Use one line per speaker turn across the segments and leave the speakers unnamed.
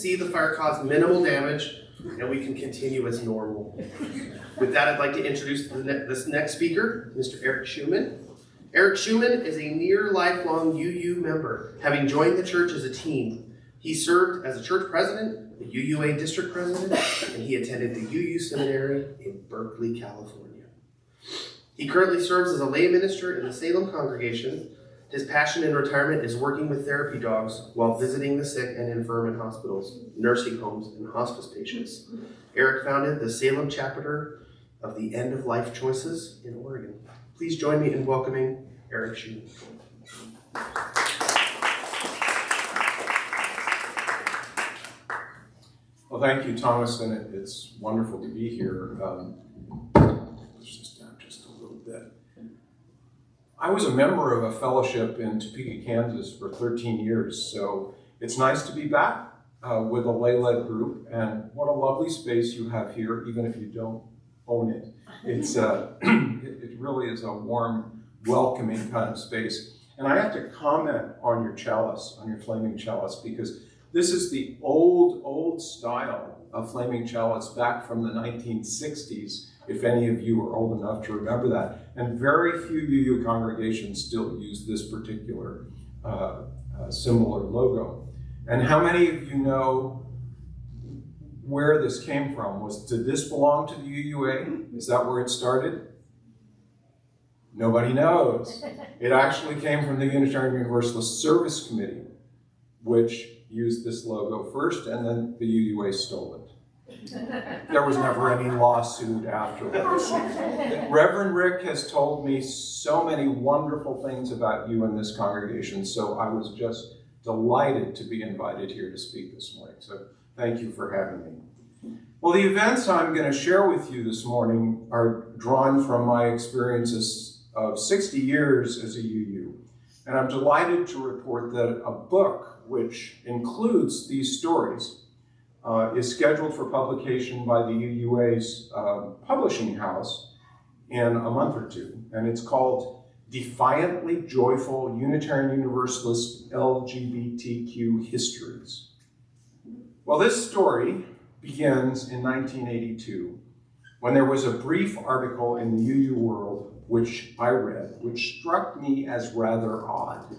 see the fire caused minimal damage, and we can continue as normal. With that, I'd like to introduce this next speaker, Mr. Eric Schuman. Eric Schuman is a near lifelong UU member, having joined the church as a teen. He served as a church president, the UUA district president, and he attended the UU Seminary in Berkeley, California. He currently serves as a lay minister in the Salem congregation. His passion in retirement is working with therapy dogs while visiting the sick and infirm in hospitals, nursing homes, and hospice patients. Eric founded the Salem chapter of the End of Life Choices in Oregon. Please join me in welcoming Eric Schuman.
Well, thank you, Thomas, and it's wonderful to be here. Let's just down just a little bit. I was a member of a fellowship in Topeka, Kansas for 13 years, so it's nice to be back with a lay-led group, and what a lovely space you have here, even if you don't own it. It's it really is a warm, welcoming kind of space. And I have to comment on your chalice, on your flaming chalice, because this is the old style of flaming chalice back from the 1960s, if any of you are old enough to remember that. And very few UU congregations still use this particular symbol or logo. And how many of you know where this came from? Did this belong to the UUA? Is that where it started? Nobody knows. It actually came from the Unitarian Universalist Service Committee, which used this logo first, and then the UUA stole it. There was never any lawsuit afterwards. Reverend Rick has told me so many wonderful things about you and this congregation, so I was just delighted to be invited here to speak this morning. So thank you for having me. Well, the events I'm going to share with you this morning are drawn from my experiences of 60 years as a UU. And I'm delighted to report that a book which includes these stories is scheduled for publication by the UUA's publishing house in a month or two. And it's called Defiantly Joyful Unitarian Universalist LGBTQ Histories. Well, this story begins in 1982, when there was a brief article in the UU World which I read, which struck me as rather odd.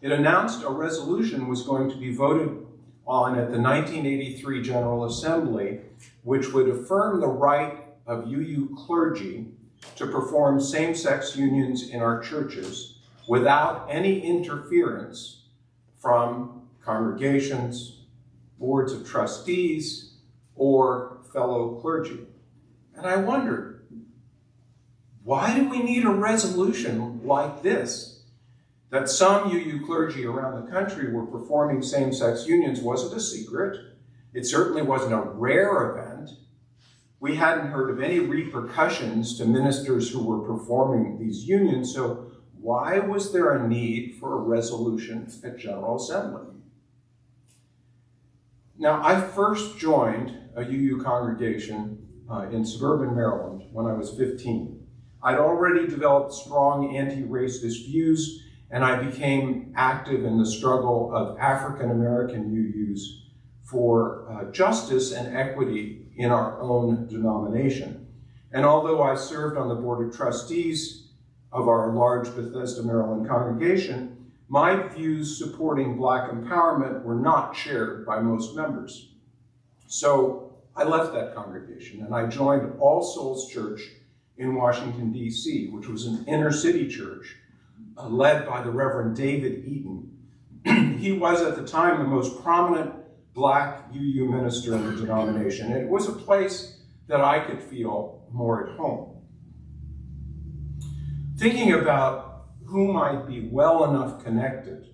It announced a resolution was going to be voted on at the 1983 General Assembly, which would affirm the right of UU clergy to perform same-sex unions in our churches without any interference from congregations, boards of trustees, or fellow clergy. And I wondered, why do we need a resolution like this? That some UU clergy around the country were performing same-sex unions wasn't a secret. It certainly wasn't a rare event. We hadn't heard of any repercussions to ministers who were performing these unions, so why was there a need for a resolution at General Assembly? Now, I first joined a UU congregation in suburban Maryland when I was 15. I'd already developed strong anti-racist views, and I became active in the struggle of African-American UUs for justice and equity in our own denomination. And although I served on the board of trustees of our large Bethesda, Maryland congregation, my views supporting Black empowerment were not shared by most members. So I left that congregation and I joined All Souls Church in Washington, D.C., which was an inner city church led by the Reverend David Eaton. He was at the time the most prominent Black UU minister in the denomination. It was a place that I could feel more at home. Thinking about who might be well enough connected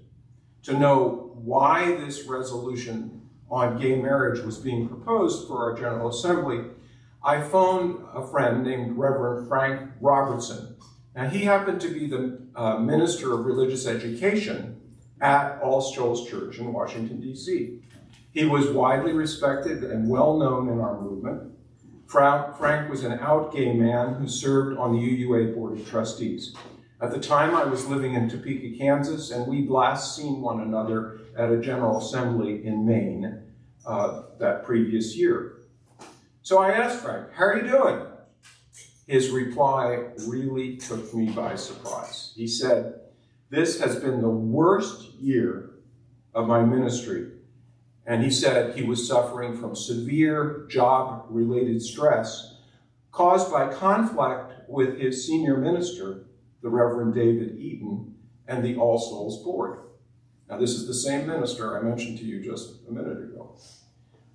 to know why this resolution on gay marriage was being proposed for our General Assembly, I phoned a friend named Reverend Frank Robertson. Now, he happened to be the Minister of Religious Education at All Souls Church in Washington, D.C. He was widely respected and well known in our movement. Frank was an out gay man who served on the UUA Board of Trustees. At the time, I was living in Topeka, Kansas, and we'd last seen one another at a General Assembly in Maine that previous year. So I asked Frank, "How are you doing?" His reply really took me by surprise. He said, "This has been the worst year of my ministry." And he said he was suffering from severe job-related stress caused by conflict with his senior minister, the Reverend David Eaton, and the All Souls Board. Now, this is the same minister I mentioned to you just a minute ago.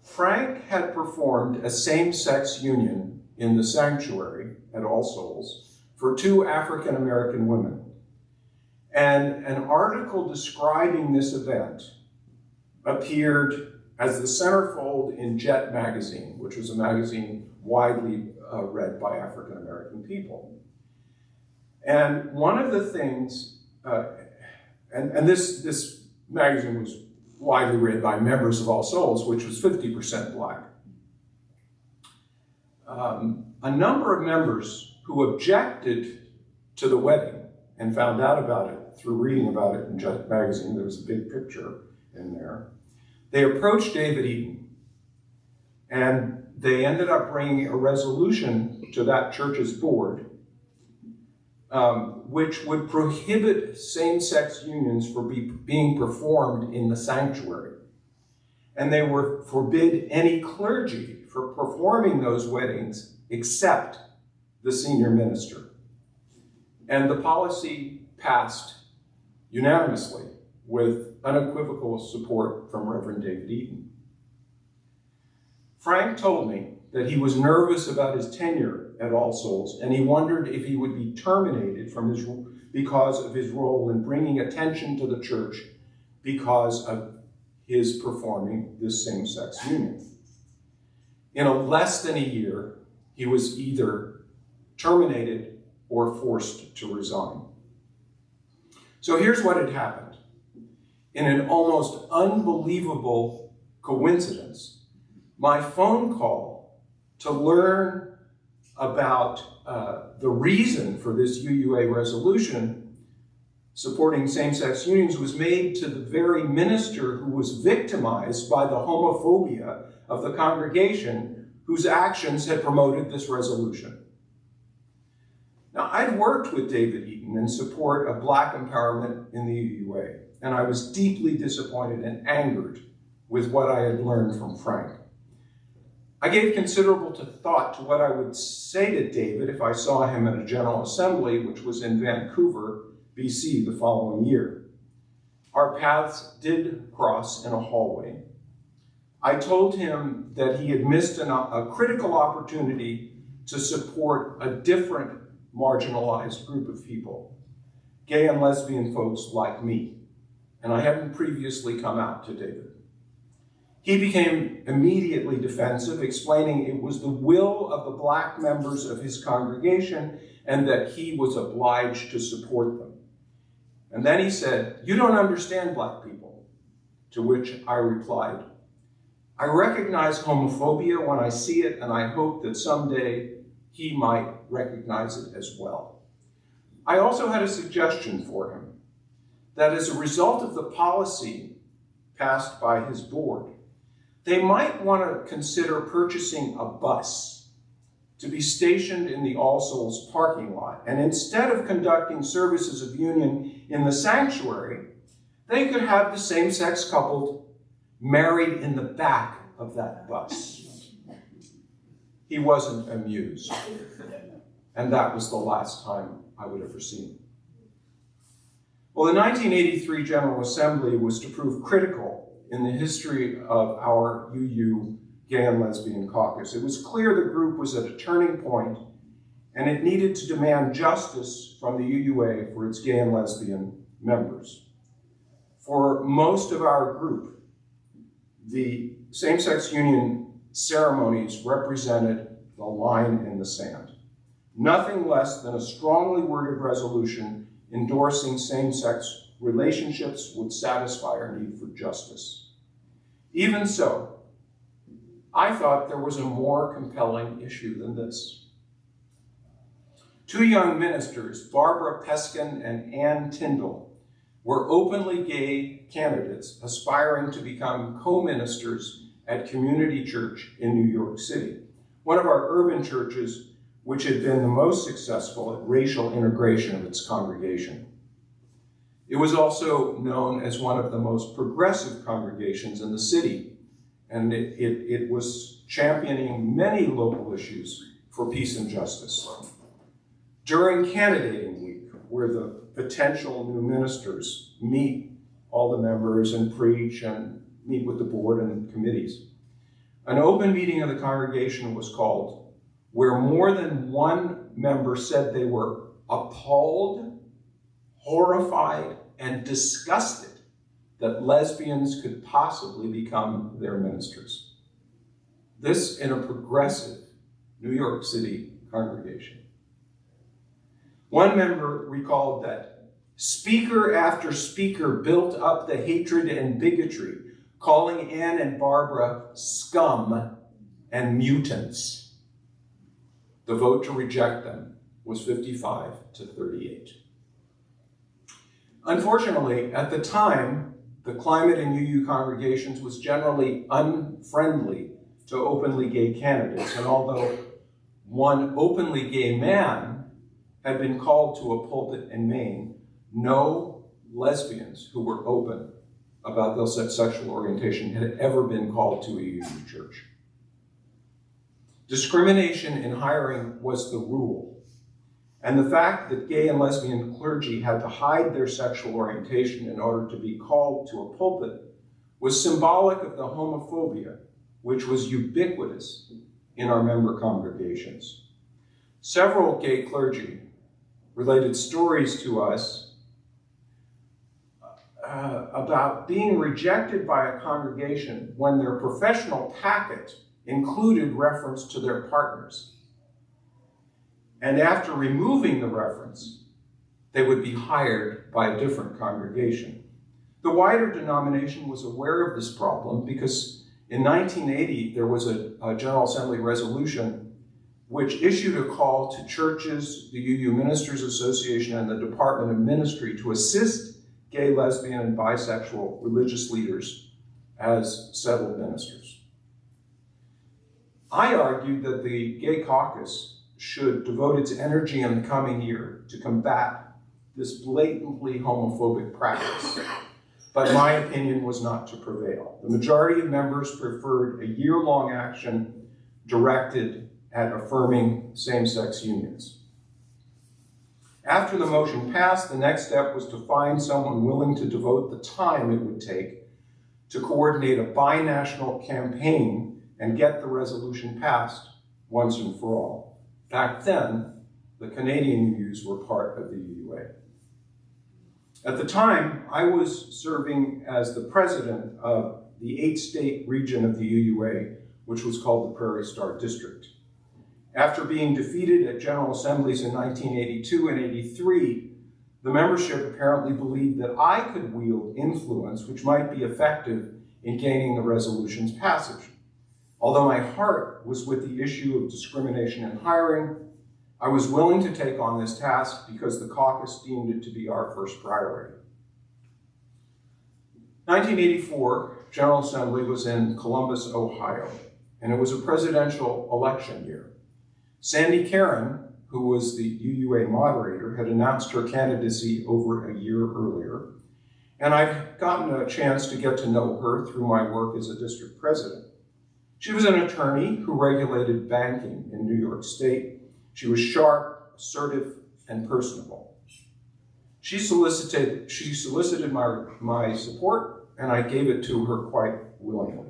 Frank had performed a same-sex union in the sanctuary at All Souls for 2 African-American women. And an article describing this event appeared as the centerfold in Jet magazine, which was a magazine widely read by African-American people. And one of the things, and this magazine was widely read by members of All Souls, which was 50% black. A number of members who objected to the wedding and found out about it through reading about it in Jet magazine, there was a big picture in there, they approached David Eaton, and they ended up bringing a resolution to that church's board which would prohibit same-sex unions from being performed in the sanctuary. And they would forbid any clergy from performing those weddings except the senior minister. And the policy passed unanimously with unequivocal support from Reverend David Eaton. Frank told me that he was nervous about his tenure at All Souls, and he wondered if he would be terminated from because of his role in bringing attention to the church because of his performing this same-sex union. In less than a year, he was either terminated or forced to resign. So here's what had happened. In an almost unbelievable coincidence, my phone call to learn about the reason for this UUA resolution supporting same-sex unions was made to the very minister who was victimized by the homophobia of the congregation whose actions had promoted this resolution. Now, I'd worked with David Eaton in support of black empowerment in the UUA, and I was deeply disappointed and angered with what I had learned from Frank. I gave considerable thought to what I would say to David if I saw him at a General Assembly, which was in Vancouver, BC, the following year. Our paths did cross in a hallway. I told him that he had missed a critical opportunity to support a different marginalized group of people, gay and lesbian folks like me, and I hadn't previously come out to David. He became immediately defensive, explaining it was the will of the black members of his congregation and that he was obliged to support them. And then he said, "You don't understand black people," to which I replied, "I recognize homophobia when I see it, and I hope that someday he might recognize it as well." I also had a suggestion for him, that as a result of the policy passed by his board, they might want to consider purchasing a bus to be stationed in the All Souls parking lot. And instead of conducting services of union in the sanctuary, they could have the same-sex couple married in the back of that bus. He wasn't amused. And that was the last time I would ever see him. Well, the 1983 General Assembly was to prove critical in the history of our UU Gay and Lesbian Caucus. It was clear the group was at a turning point, and it needed to demand justice from the UUA for its gay and lesbian members. For most of our group, the same-sex union ceremonies represented the line in the sand. Nothing less than a strongly worded resolution endorsing same-sex relationships would satisfy our need for justice. Even so, I thought there was a more compelling issue than this. 2 young ministers, Barbara Peskin and Ann Tyndall, were openly gay candidates aspiring to become co-ministers at Community Church in New York City, one of our urban churches which had been the most successful at racial integration of its congregation. It was also known as one of the most progressive congregations in the city, and it was championing many local issues for peace and justice. During candidating week, where the potential new ministers meet all the members and preach and meet with the board and committees, an open meeting of the congregation was called where more than one member said they were appalled, horrified, and disgusted that lesbians could possibly become their ministers. This in a progressive New York City congregation. One member recalled that speaker after speaker built up the hatred and bigotry, calling Ann and Barbara scum and mutants. The vote to reject them was 55 to 38. Unfortunately, at the time, the climate in UU congregations was generally unfriendly to openly gay candidates, and although one openly gay man had been called to a pulpit in Maine, no lesbians who were open about their sexual orientation had ever been called to a UU church. Discrimination in hiring was the rule, and the fact that gay and lesbian clergy had to hide their sexual orientation in order to be called to a pulpit was symbolic of the homophobia which was ubiquitous in our member congregations. Several gay clergy related stories to us about being rejected by a congregation when their professional packet included reference to their partners. And after removing the reference, they would be hired by a different congregation. The wider denomination was aware of this problem because in 1980, there was a General Assembly resolution which issued a call to churches, the UU Ministers Association, and the Department of Ministry to assist gay, lesbian, and bisexual religious leaders as settled ministers. I argued that the Gay Caucus should devote its energy in the coming year to combat this blatantly homophobic practice, but my opinion was not to prevail. The majority of members preferred a year-long action directed at affirming same-sex unions. After the motion passed, the next step was to find someone willing to devote the time it would take to coordinate a binational campaign and get the resolution passed once and for all. Back then, the Canadian UUs were part of the UUA. At the time, I was serving as the president of the 8-state region of the UUA, which was called the Prairie Star District. After being defeated at General Assemblies in 1982 and 83, the membership apparently believed that I could wield influence which might be effective in gaining the resolution's passage. Although my heart was with the issue of discrimination in hiring, I was willing to take on this task because the caucus deemed it to be our first priority. 1984, General Assembly was in Columbus, Ohio, and it was a presidential election year. Sandy Karen, who was the UUA moderator, had announced her candidacy over a year earlier, and I've gotten a chance to get to know her through my work as a district president. She was an attorney who regulated banking in New York State. She was sharp, assertive, and personable. She solicited my support, and I gave it to her quite willingly.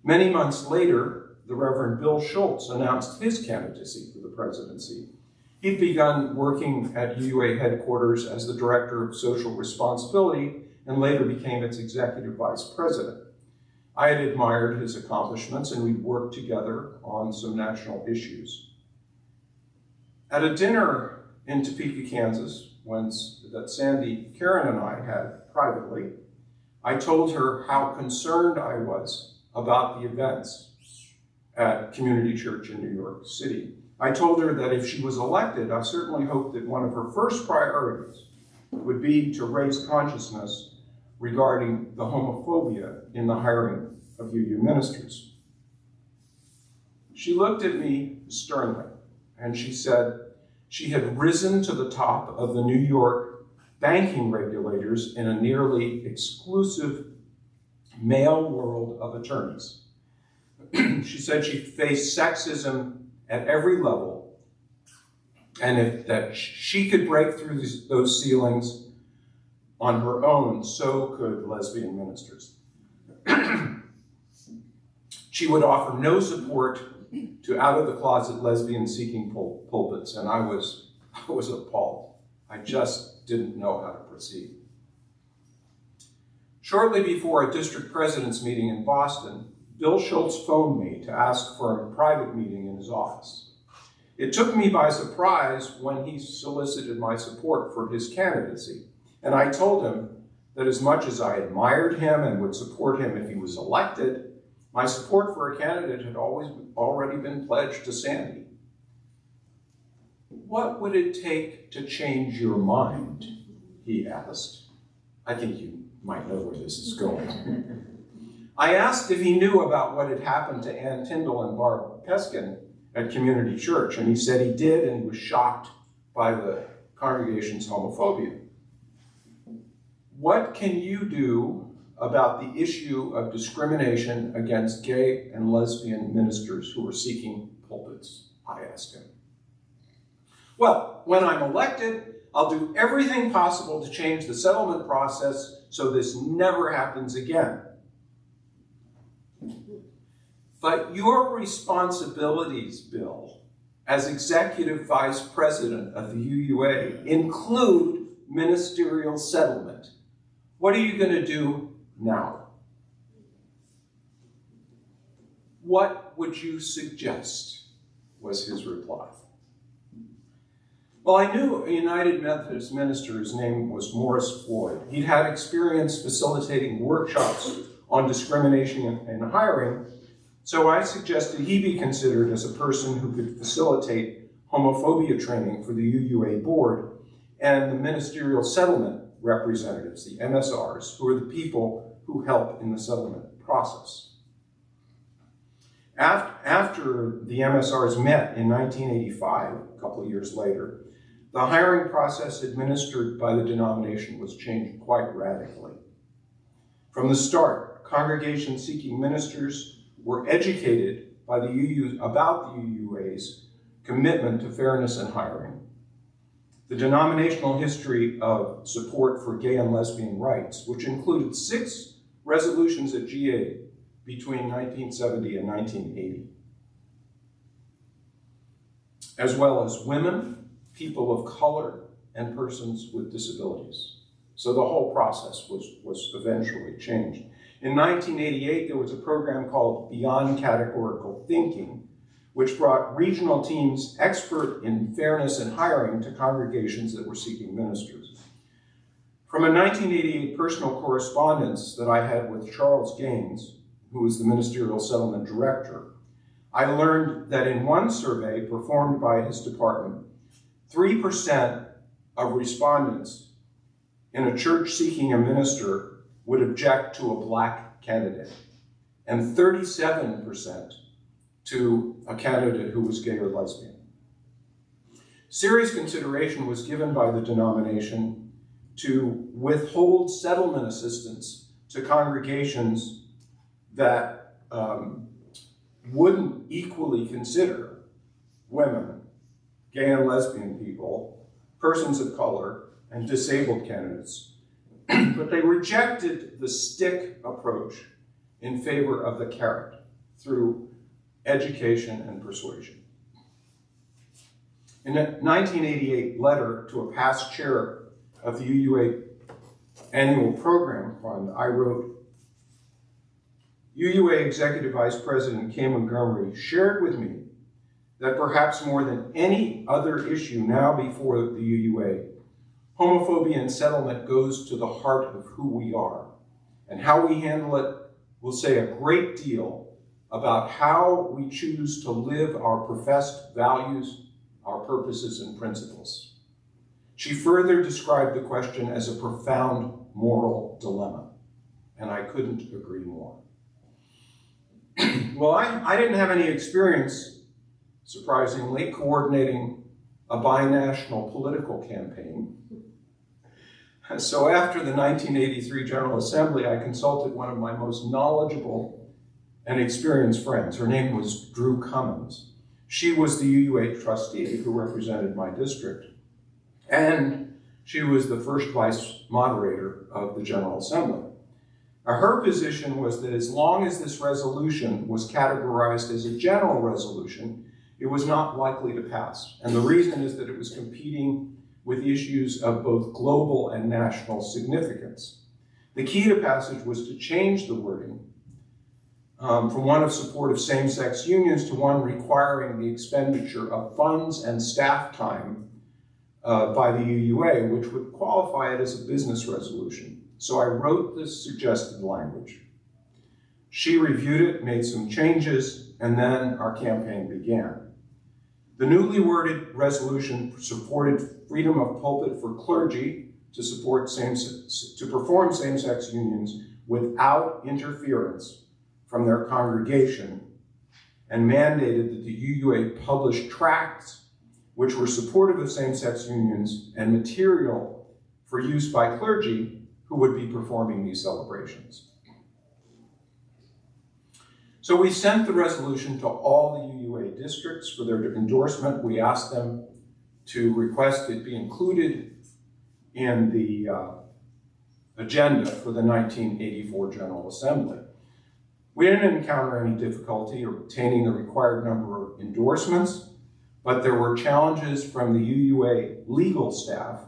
Many months later, the Reverend Bill Schultz announced his candidacy for the presidency. He'd begun working at UUA headquarters as the Director of Social Responsibility and later became its Executive Vice President. I had admired his accomplishments and we'd worked together on some national issues. At a dinner in Topeka, Kansas, that Sandy Karen and I had privately, I told her how concerned I was about the events at Community Church in New York City. I told her that if she was elected, I certainly hoped that one of her first priorities would be to raise consciousness regarding the homophobia in the hiring of UU ministers. She looked at me sternly, and she said she had risen to the top of the New York banking regulators in a nearly exclusive male world of attorneys. She said she faced sexism at every level, and that she could break through those ceilings on her own, so could lesbian ministers. She would offer no support to out-of-the-closet lesbians seeking pulpits, and I was appalled. I just didn't know how to proceed. Shortly before a district president's meeting in Boston, Bill Schultz phoned me to ask for a private meeting in his office. It took me by surprise when he solicited my support for his candidacy, and I told him that as much as I admired him and would support him if he was elected, my support for a candidate had already been pledged to Sandy. "What would it take to change your mind?" he asked. I think you might know where this is going. I asked if he knew about what had happened to Ann Tyndall and Barb Peskin at Community Church, and he said he did and was shocked by the congregation's homophobia. "What can you do about the issue of discrimination against gay and lesbian ministers who are seeking pulpits?" I asked him. "Well, when I'm elected, I'll do everything possible to change the settlement process so this never happens again." "But your responsibilities, Bill, as executive vice president of the UUA include ministerial settlement. What are you going to do now?" "What would you suggest?" was his reply. Well, I knew a United Methodist minister, his name was Morris Floyd. He'd had experience facilitating workshops on discrimination in hiring, so I suggested he be considered as a person who could facilitate homophobia training for the UUA board and the ministerial settlement representatives, the MSRs, who are the people who help in the settlement process. After the MSRs met in 1985, a couple of years later, the hiring process administered by the denomination was changed quite radically. From the start, congregations seeking ministers were educated by about the UUA's commitment to fairness in hiring, the denominational history of support for gay and lesbian rights, which included 6 resolutions at GA between 1970 and 1980, as well as women, people of color, and persons with disabilities. So the whole process was eventually changed. In 1988, there was a program called Beyond Categorical Thinking, which brought regional teams expert in fairness and hiring to congregations that were seeking ministers. From a 1988 personal correspondence that I had with Charles Gaines, who was the ministerial settlement director, I learned that in one survey performed by his department, 3% of respondents in a church seeking a minister would object to a black candidate, and 37% to a candidate who was gay or lesbian. Serious consideration was given by the denomination to withhold settlement assistance to congregations that wouldn't equally consider women, gay and lesbian people, persons of color, and disabled candidates. But they rejected the stick approach in favor of the carrot through education and persuasion. In a 1988 letter to a past chair of the UUA annual program fund, I wrote, UUA Executive Vice President Kay Montgomery shared with me that perhaps more than any other issue now before the UUA, homophobia and settlement goes to the heart of who we are, and how we handle it will say a great deal about how we choose to live our professed values, our purposes, and principles. She further described the question as a profound moral dilemma, and I couldn't agree more. Well, I didn't have any experience, surprisingly, coordinating a binational political campaign. So after the 1983 General Assembly, I consulted one of my most knowledgeable and experienced friends. Her name was Drew Cummins. She was the UUA trustee who represented my district, and she was the first vice moderator of the General Assembly. Her position was that as long as this resolution was categorized as a general resolution, it was not likely to pass. And the reason is that it was competing with issues of both global and national significance. The key to passage was to change the wording from one of support of same-sex unions to one requiring the expenditure of funds and staff time by the UUA, which would qualify it as a business resolution. So I wrote this suggested language. She reviewed it, made some changes, and then our campaign began. The newly worded resolution supported freedom of pulpit for clergy to perform same-sex unions without interference from their congregation, and mandated that the UUA publish tracts which were supportive of same-sex unions and material for use by clergy who would be performing these celebrations. So we sent the resolution to all the UUA districts for their endorsement. We asked them to request it be included in the agenda for the 1984 General Assembly. We didn't encounter any difficulty obtaining the required number of endorsements, but there were challenges from the UUA legal staff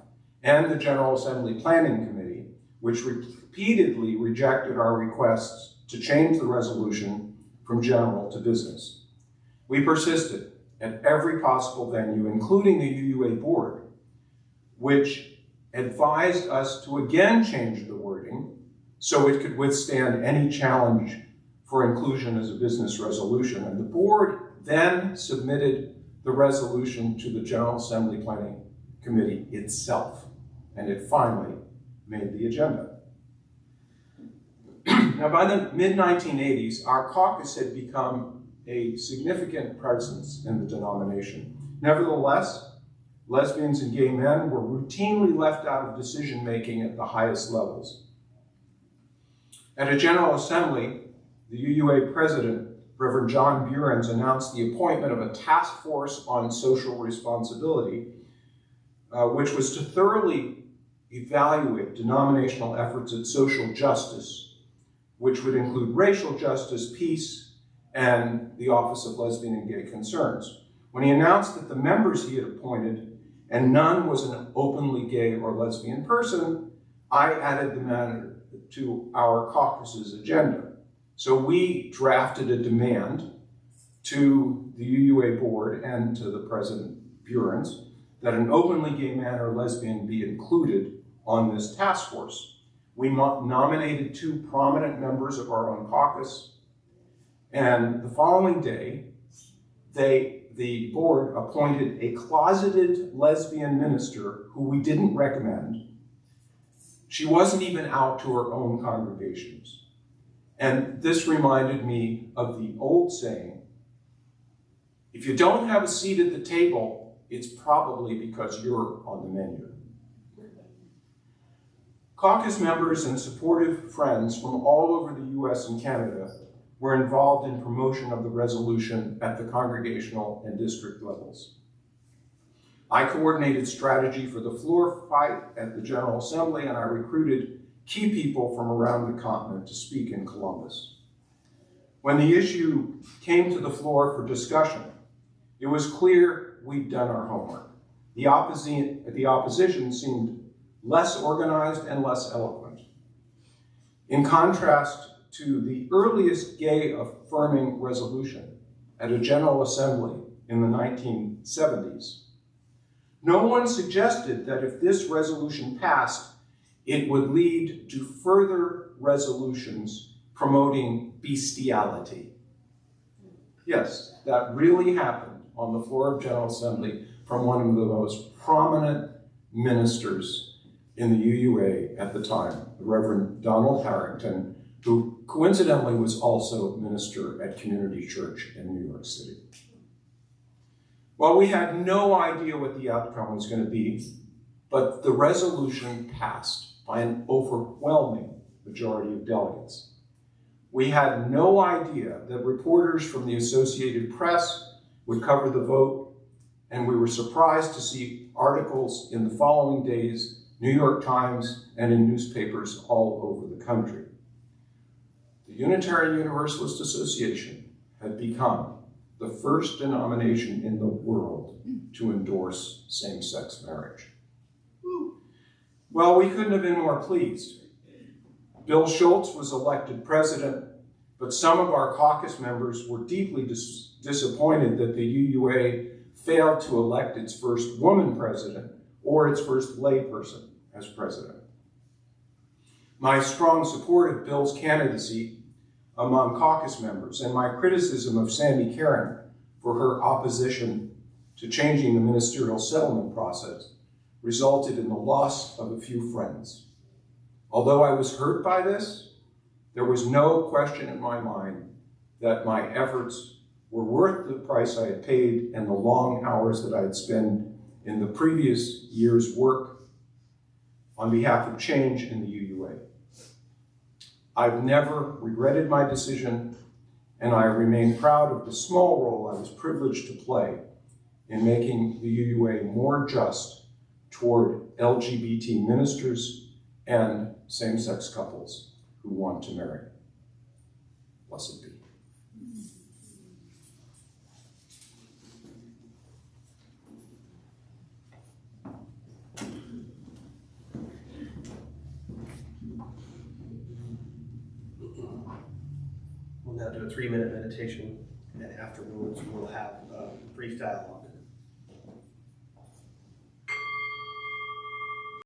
and the General Assembly Planning Committee, which repeatedly rejected our requests to change the resolution from general to business. We persisted at every possible venue, including the UUA board, which advised us to again change the wording so it could withstand any challenge for inclusion as a business resolution. And the board then submitted the resolution to the General Assembly Planning Committee itself, and it finally made the agenda. Now, by the mid-1980s, our caucus had become a significant presence in the denomination. Nevertheless, lesbians and gay men were routinely left out of decision-making at the highest levels. At a General Assembly, the UUA president, Reverend John Burens, announced the appointment of a task force on social responsibility, which was to thoroughly evaluate denominational efforts at social justice, which would include racial justice, peace, and the Office of Lesbian and Gay Concerns. When he announced that the members he had appointed, and none was an openly gay or lesbian person, I added the matter to our caucus's agenda. So we drafted a demand to the UUA board and to the President Burens that an openly gay man or lesbian be included on this task force. We nominated 2 prominent members of our own caucus, and the following day, the board appointed a closeted lesbian minister who we didn't recommend. She wasn't even out to her own congregations. And this reminded me of the old saying, if you don't have a seat at the table, it's probably because you're on the menu. Caucus members and supportive friends from all over the US and Canada were involved in promotion of the resolution at the congregational and district levels. I coordinated strategy for the floor fight at the General Assembly, and I recruited key people from around the continent to speak in Columbus. When the issue came to the floor for discussion, it was clear we'd done our homework. The opposition seemed less organized and less eloquent. In contrast to the earliest gay affirming resolution at a General Assembly in the 1970s, no one suggested that if this resolution passed, it would lead to further resolutions promoting bestiality. Yes, that really happened on the floor of General Assembly from one of the most prominent ministers in the UUA at the time, the Reverend Donald Harrington, who coincidentally was also minister at Community Church in New York City. Well, we had no idea what the outcome was going to be, but the resolution passed by an overwhelming majority of delegates. We had no idea that reporters from the Associated Press would cover the vote, and we were surprised to see articles in the following days, New York Times, and in newspapers all over the country. The Unitarian Universalist Association had become the first denomination in the world to endorse same-sex marriage. Well, we couldn't have been more pleased. Bill Schultz was elected president, but some of our caucus members were deeply disappointed that the UUA failed to elect its first woman president or its first layperson as president. My strong support of Bill's candidacy among caucus members and my criticism of Sandy Caron for her opposition to changing the ministerial settlement process resulted in the loss of a few friends. Although I was hurt by this, there was no question in my mind that my efforts were worth the price I had paid and the long hours that I had spent in the previous year's work on behalf of change in the UUA. I've never regretted my decision, and I remain proud of the small role I was privileged to play in making the UUA more just toward LGBT ministers and same-sex couples who want to marry. Blessed be.
We'll now do a 3-minute meditation, and afterwards we'll have a brief dialogue.